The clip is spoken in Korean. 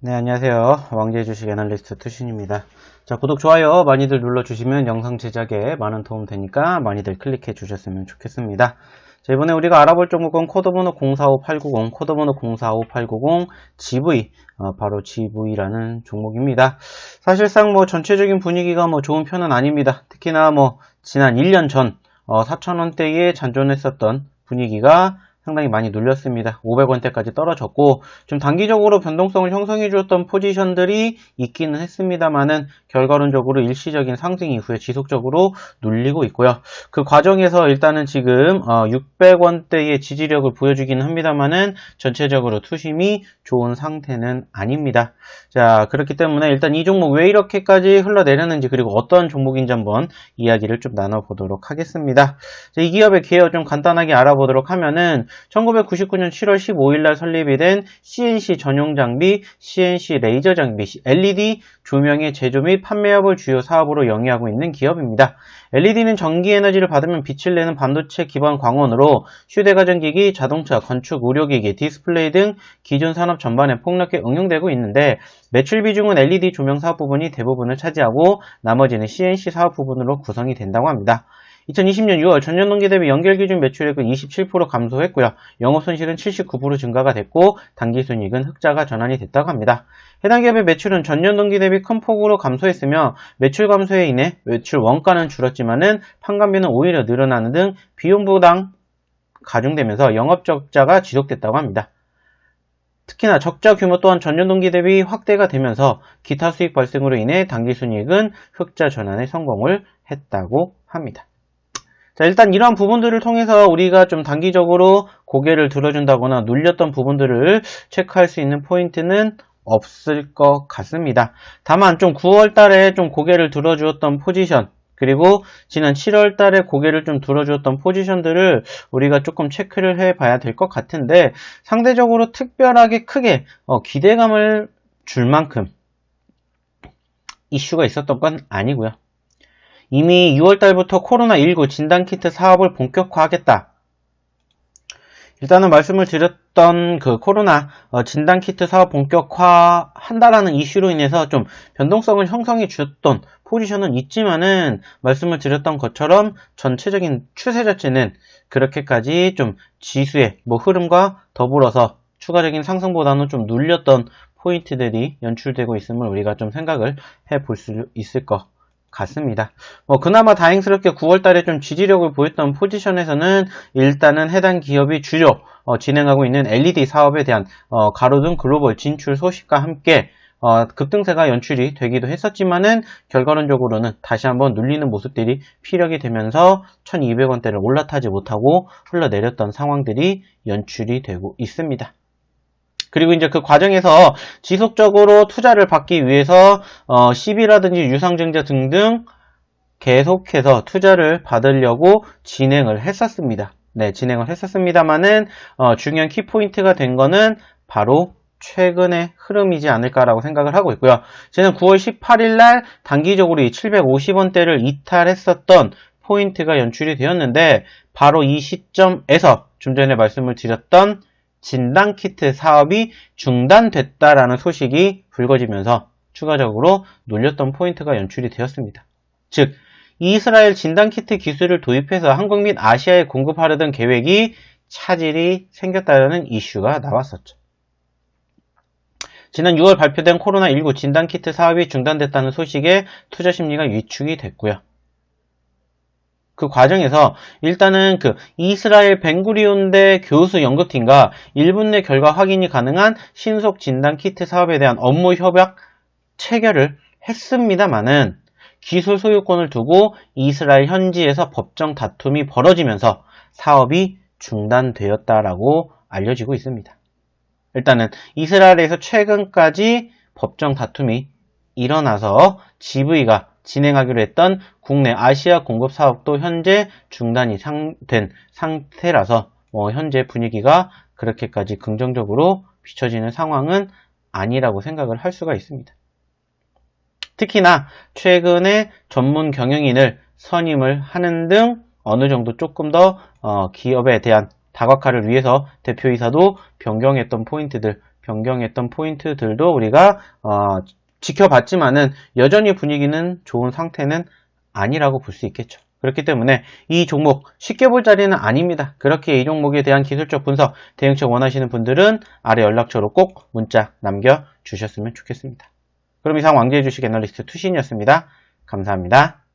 네, 안녕하세요. 왕재의 주식 애널리스트 투신입니다. 자, 구독, 좋아요 많이들 눌러주시면 영상 제작에 많은 도움 되니까 많이들 클릭해 주셨으면 좋겠습니다. 자, 이번에 우리가 알아볼 종목은 코드번호 045890, 코드번호 045890 GV, 바로 GV라는 종목입니다. 사실상 전체적인 분위기가 좋은 편은 아닙니다. 특히나 지난 1년 전 4,000원대에 잔존했었던 분위기가 상당히 많이 눌렸습니다. 500원대까지 떨어졌고 좀 단기적으로 변동성을 형성해 주었던 포지션들이 있기는 했습니다만은 결과론적으로 일시적인 상승 이후에 지속적으로 눌리고 있고요. 그 과정에서 일단은 지금 600원대의 지지력을 보여주기는 합니다만은 전체적으로 투심이 좋은 상태는 아닙니다. 자, 그렇기 때문에 일단 이 종목 왜 이렇게까지 흘러내렸는지 그리고 어떤 종목인지 한번 이야기를 좀 나눠보도록 하겠습니다. 자, 이 기업의 개요 좀 간단하게 알아보도록 하면은 1999년 7월 15일 날 설립이 된 CNC 전용 장비, CNC 레이저 장비, LED 조명의 제조 및 판매업을 주요 사업으로 영위하고 있는 기업입니다. LED는 전기 에너지를 받으면 빛을 내는 반도체 기반 광원으로 휴대가전기기, 자동차, 건축, 의료기기, 디스플레이 등 기존 산업 전반에 폭넓게 응용되고 있는데 매출 비중은 LED 조명 사업 부분이 대부분을 차지하고 나머지는 CNC 사업 부분으로 구성이 된다고 합니다. 2020년 6월 전년 동기 대비 연결기준 매출액은 27% 감소했고요. 영업손실은 79% 증가가 됐고 당기순이익은 흑자가 전환이 됐다고 합니다. 해당 기업의 매출은 전년 동기 대비 큰 폭으로 감소했으며 매출 감소에 인해 매출 원가는 줄었지만은 판관비는 오히려 늘어나는 등 비용 부담 가중되면서 영업 적자가 지속됐다고 합니다. 특히나 적자 규모 또한 전년 동기 대비 확대가 되면서 기타 수익 발생으로 인해 당기순이익은 흑자 전환에 성공을 했다고 합니다. 자, 일단 이러한 부분들을 통해서 우리가 좀 단기적으로 고개를 들어준다거나 눌렸던 부분들을 체크할 수 있는 포인트는 없을 것 같습니다. 다만 좀 9월 달에 좀 고개를 들어주었던 포지션, 그리고 지난 7월 달에 고개를 좀 들어주었던 포지션들을 우리가 조금 체크를 해봐야 될 것 같은데 상대적으로 특별하게 크게 기대감을 줄 만큼 이슈가 있었던 건 아니고요. 이미 6월달부터 코로나19 진단키트 사업을 본격화하겠다. 일단은 말씀을 드렸던 그 코로나 진단키트 사업 본격화한다라는 이슈로 인해서 좀 변동성을 형성해 주었던 포지션은 있지만은 말씀을 드렸던 것처럼 전체적인 추세 자체는 그렇게까지 좀 지수의 흐름과 더불어서 추가적인 상승보다는 좀 눌렸던 포인트들이 연출되고 있음을 우리가 좀 생각을 해볼 수 있을 것 같습니다. 그나마 다행스럽게 9월달에 좀 지지력을 보였던 포지션에서는 일단은 해당 기업이 주요 진행하고 있는 LED 사업에 대한 가로등 글로벌 진출 소식과 함께 급등세가 연출이 되기도 했었지만은 결과론적으로는 다시 한번 눌리는 모습들이 피력이 되면서 1200원대를 올라타지 못하고 흘러내렸던 상황들이 연출이 되고 있습니다. 그리고 이제 그 과정에서 지속적으로 투자를 받기 위해서 CB라든지 유상증자 등등 계속해서 투자를 받으려고 진행을 했었습니다. 네, 진행을 했었습니다만은 중요한 키포인트가 된 거는 바로 최근의 흐름이지 않을까라고 생각을 하고 있고요. 저는 9월 18일 날 단기적으로 이 750원대를 이탈했었던 포인트가 연출이 되었는데 바로 이 시점에서 좀 전에 말씀을 드렸던 진단키트 사업이 중단됐다라는 소식이 불거지면서 추가적으로 눌렸던 포인트가 연출이 되었습니다. 즉, 이스라엘 진단키트 기술을 도입해서 한국 및 아시아에 공급하려던 계획이 차질이 생겼다는 이슈가 나왔었죠. 지난 6월 발표된 코로나19 진단키트 사업이 중단됐다는 소식에 투자 심리가 위축이 됐고요. 그 과정에서 일단은 그 이스라엘 벤구리온대 교수 연구팀과 1분 내 결과 확인이 가능한 신속 진단 키트 사업에 대한 업무 협약 체결을 했습니다만은 기술 소유권을 두고 이스라엘 현지에서 법정 다툼이 벌어지면서 사업이 중단되었다라고 알려지고 있습니다. 일단은 이스라엘에서 최근까지 법정 다툼이 일어나서 GV가 진행하기로 했던 국내 아시아 공급 사업도 현재 중단이 된 상태라서 현재 분위기가 그렇게까지 긍정적으로 비춰지는 상황은 아니라고 생각을 할 수가 있습니다. 특히나 최근에 전문 경영인을 선임을 하는 등 어느 정도 조금 더 기업에 대한 다각화를 위해서 대표이사도 변경했던 포인트들 변경했던 포인트들도 우리가 지켜봤지만은 여전히 분위기는 좋은 상태는 아니라고 볼 수 있겠죠. 그렇기 때문에 이 종목 쉽게 볼 자리는 아닙니다. 그렇게 이 종목에 대한 기술적 분석, 대응책 원하시는 분들은 아래 연락처로 꼭 문자 남겨주셨으면 좋겠습니다. 그럼 이상 왕제주식 애널리스트 투신이었습니다. 감사합니다.